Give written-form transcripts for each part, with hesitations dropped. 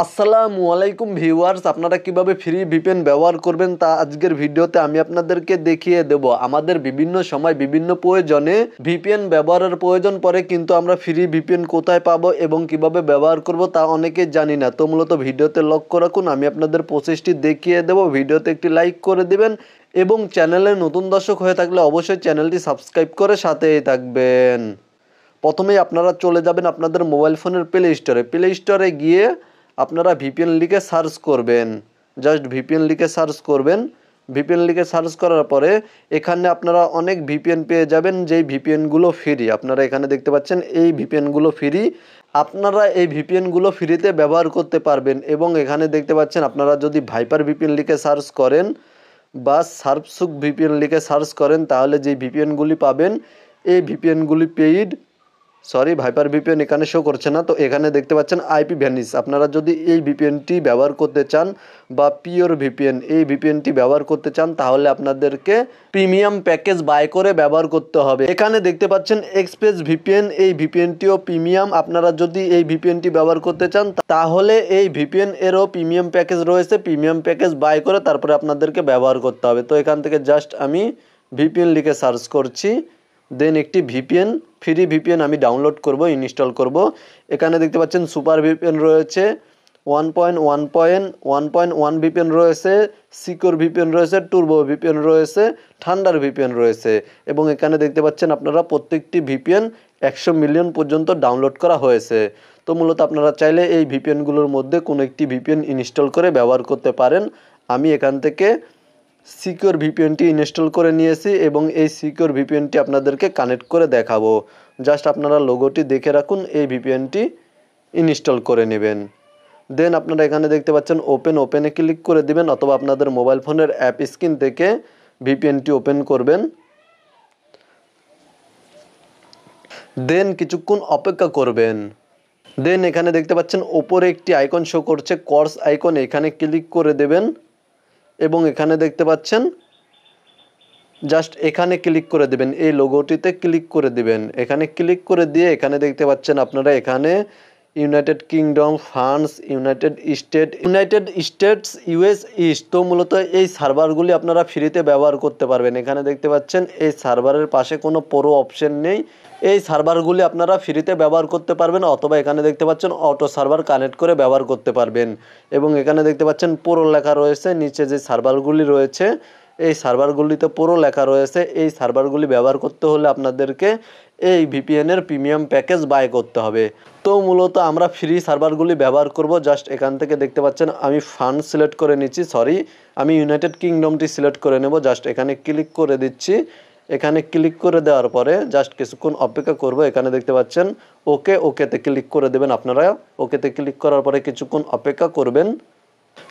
আসসালামু আলাইকুম ভিউয়ার্স, আপনারা কিভাবে ফ্রি ভিপিএন ব্যবহার করবেন তা আজকের ভিডিওতে আমি আপনাদেরকে দেখিয়ে দেব। আমাদের বিভিন্ন সময় বিভিন্ন প্রয়োজনে ভিপিএন ব্যবহারের প্রয়োজন পড়ে, কিন্তু আমরা ফ্রি ভিপিএন কোথায় পাবো এবং কিভাবে ব্যবহার করব তা অনেকেই জানি না। তো মূলত ভিডিওতে লক্ষ্য রাখুন, আমি আপনাদের প্রসেসটি দেখিয়ে দেব। ভিডিওতে একটি লাইক করে দিবেন এবং চ্যানেলে নতুন দর্শক হয়ে থাকলে অবশ্যই চ্যানেলটি সাবস্ক্রাইব করে সাথেই থাকবেন। প্রথমেই আপনারা চলে যাবেন আপনাদের মোবাইল ফোনের প্লে স্টোরে গিয়ে আপনারা ভিপিএন লিখে সার্চ করবেন। জাস্ট ভিপিএন লিখে সার্চ করবেন। ভিপিএন লিখে সার্চ করার পরে এখানে আপনারা অনেক ভিপিএন পেয়ে যাবেন, যেই ভিপিএনগুলো ফ্রি। আপনারা এখানে দেখতে পাচ্ছেন এই ভিপিএনগুলো ফ্রি। আপনারা এই ভিপিএনগুলো ফ্রিতে ব্যবহার করতে পারবেন এবং এখানে দেখতে পাচ্ছেন আপনারা যদি ভাইপার ভিপিএন লিখে সার্চ করেন বা সার্পসুক ভিপিএন লিখে সার্চ করেন তাহলে যেই ভিপিএনগুলি পাবেন এই ভিপিএনগুলি পেইড। ভাইপার ভিপিএন এখানে শো করছে না, তো এখানে দেখতে পাচ্ছেন আইপি ভ্যানিশ। আপনারা যদি এই ভিপিএনটি ব্যবহার করতে চান বা পিওর ভিপিএন এই ভিপিএনটি ব্যবহার করতে চান তাহলে আপনাদেরকে প্রিমিয়াম প্যাকেজ বাই করে ব্যবহার করতে হবে। এখানে দেখতে পাচ্ছেন এক্সপ্রেস ভিপিএন, এই ভিপিএনটিও প্রিমিয়াম। আপনারা যদি এই ভিপিএনটি ব্যবহার করতে চান তাহলে এই ভিপিএন এরও প্রিমিয়াম প্যাকেজ রয়েছে। প্রিমিয়াম প্যাকেজ বাই করে তারপরে আপনাদেরকে ব্যবহার করতে হবে। তো এখান থেকে জাস্ট আমি ভিপিএন লিখে সার্চ করছি, দেন একটি ভিপিএন ফ্রি ভিপিএন আমি ডাউনলোড করব, ইনস্টল করব। এখানে দেখতে পাচ্ছেন সুপার ভিপিএন রয়েছে, 1.1.1 ভিপিএন রয়েছে, সিকিউর ভিপিএন রয়েছে, টুরবো ভিপিএন রয়েছে, থান্ডার ভিপিএন রয়েছে এবং এখানে দেখতে পাচ্ছেন আপনারা প্রত্যেকটি ভিপিএন 100 মিলিয়ন পর্যন্ত ডাউনলোড করা হয়েছে। তো মূলত আপনারা চাইলে এই ভিপিএনগুলোর মধ্যে কোনো একটি ভিপিএন ইনস্টল করে ব্যবহার করতে পারেন। আমি এখান থেকে সিকিউর ভিপিএনটি ইনস্টল করে নিয়েছি এবং এই সিকিউর ভিপিএনটি আপনাদেরকে কানেক্ট করে দেখাবো। জাস্ট আপনারা লোগোটি দেখে রাখুন, এই ভিপিএনটি ইনস্টল করে নেবেন। দেন আপনারা এখানে দেখতে পাচ্ছেন ওপেনে ক্লিক করে দিবেন অথবা আপনাদের মোবাইল ফোনের অ্যাপ স্ক্রিন থেকে ভিপিএনটি ওপেন করবেন। দেন কিছুক্ষণ অপেক্ষা করবেন। দেন এখানে দেখতে পাচ্ছেন ওপরে একটি আইকন শো করছে, কোর্স আইকন, এখানে ক্লিক করে দেবেন এবং এখানে দেখতে পাচ্ছেন জাস্ট এখানে ক্লিক করে দেবেন, এই লোগোটিতে ক্লিক করে দিবেন। এখানে ক্লিক করে দিয়ে এখানে দেখতে পাচ্ছেন আপনারা এখানে United kingdom, France, United states, US east. তো মূলত এই সার্ভারগুলি আপনারা ফ্রিতে ব্যবহার করতে পারবেন। এখানে দেখতে পাচ্ছেন এই সার্ভারের পাশে কোনো প্রো অপশন নেই। এই সার্ভারগুলি আপনারা ফ্রিতে ব্যবহার করতে পারবেন অথবা এখানে দেখতে পাচ্ছেন অটো সার্ভার কানেক্ট করে ব্যবহার করতে পারবেন এবং এখানে দেখতে পাচ্ছেন প্রো লেখা রয়েছে। নিচে যে সার্ভারগুলি রয়েছে এই সার্ভারগুলিতে প্রো লেখা রয়েছে। এই সার্ভারগুলি ব্যবহার করতে হলে আপনাদেরকে এই ভিপিএনের প্রিমিয়াম প্যাকেজ বাই করতে হবে। তো মূলত আমরা ফ্রি সার্ভারগুলি ব্যবহার করব। জাস্ট এখান থেকে দেখতে পাচ্ছেন আমি ফ্রান্স সিলেক্ট করে নিচ্ছি, আমি ইউনাইটেড কিংডমটি সিলেক্ট করে নেব। জাস্ট এখানে ক্লিক করে দিচ্ছি। এখানে ক্লিক করে দেওয়ার পরে জাস্ট কিছুক্ষণ অপেক্ষা করব। এখানে দেখতে পাচ্ছেন ওকেতে ক্লিক করে দেবেন। আপনারা ওকেতে ক্লিক করার পরে কিছুক্ষণ অপেক্ষা করবেন,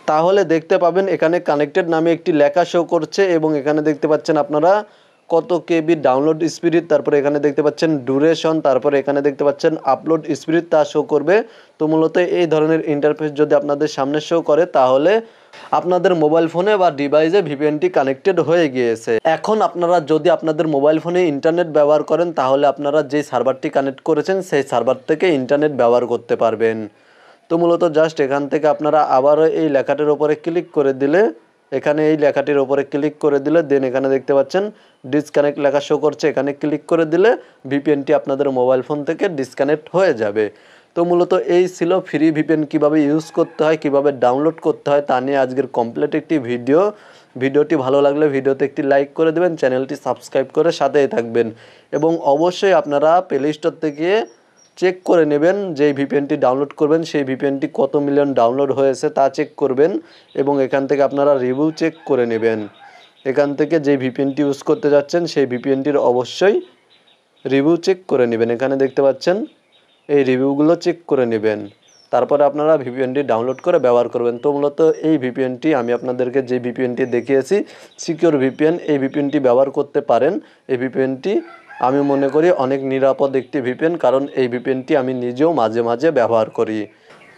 তাহলে দেখতে পাবেন এখানে কানেক্টেড নামে একটি লেখা শো করছে এবং এখানে দেখতে পাচ্ছেন আপনারা কত কেবি ডাউনলোড স্পিড, তারপরে এখানে দেখতে পাচ্ছেন ডিউরেশন, তারপরে এখানে দেখতে পাচ্ছেন আপলোড স্পিড তা শো করবে। তো মূলত এই ধরনের ইন্টারফেস যদি আপনাদের সামনে শো করে তাহলে আপনাদের মোবাইল ফোনে বা ডিভাইসে ভিপিএনটি কানেক্টেড হয়ে গিয়েছে। এখন আপনারা যদি আপনাদের মোবাইল ফোনে ইন্টারনেট ব্যবহার করেন তাহলে আপনারা যে সার্ভারটি কানেক্ট করেছেন সেই সার্ভার থেকে ইন্টারনেট ব্যবহার করতে পারবেন। তো মূলত জাস্ট এখান থেকে আপনারা আবারও এই লেখাটির ওপরে ক্লিক করে দিলে দেন এখানে দেখতে পাচ্ছেন ডিসকানেক্ট লেখা শো করছে। এখানে ক্লিক করে দিলে ভিপিএনটি আপনাদের মোবাইল ফোন থেকে ডিসকানেক্ট হয়ে যাবে। তো মূলত এই ছিল ফ্রি ভিপিএন কীভাবে ইউজ করতে হয়, কীভাবে ডাউনলোড করতে হয় তা নিয়ে আজকের কমপ্লিট একটি ভিডিওটি ভালো লাগলে ভিডিওতে একটি লাইক করে দেবেন, চ্যানেলটি সাবস্ক্রাইব করে সাথেই থাকবেন এবং অবশ্যই আপনারা প্লে স্টোর থেকে চেক করে নেবেন যে ভিপিএনটি ডাউনলোড করবেন সেই ভিপিএনটি কত মিলিয়ন ডাউনলোড হয়েছে তা চেক করবেন এবং এখান থেকে আপনারা রিভিউ চেক করে নেবেন। এখান থেকে যে ভিপিএনটি ইউজ করতে যাচ্ছেন সেই ভিপিএনটির অবশ্যই রিভিউ চেক করে নেবেন। এখানে দেখতে পাচ্ছেন এই রিভিউগুলো চেক করে নেবেন, তারপরে আপনারা ভিপিএনটি ডাউনলোড করে ব্যবহার করবেন। তো মূলত এই ভিপিএনটি আমি আপনাদেরকে যে ভিপিএনটি দেখিয়েছি সিকিউর ভিপিএন, এই ভিপিএনটি ব্যবহার করতে পারেন। এই ভিপিএনটি আমি মনে করি অনেক নিরাপদ একটি ভিপিএন, কারণ এই ভিপিএনটি আমি নিজেও মাঝে মাঝে ব্যবহার করি।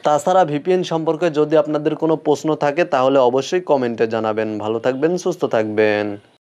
তাছাড়া ভিপিএন সম্পর্কে যদি আপনাদের কোনো প্রশ্ন থাকে তাহলে অবশ্যই কমেন্টে জানাবেন। ভালো থাকবেন, সুস্থ থাকবেন।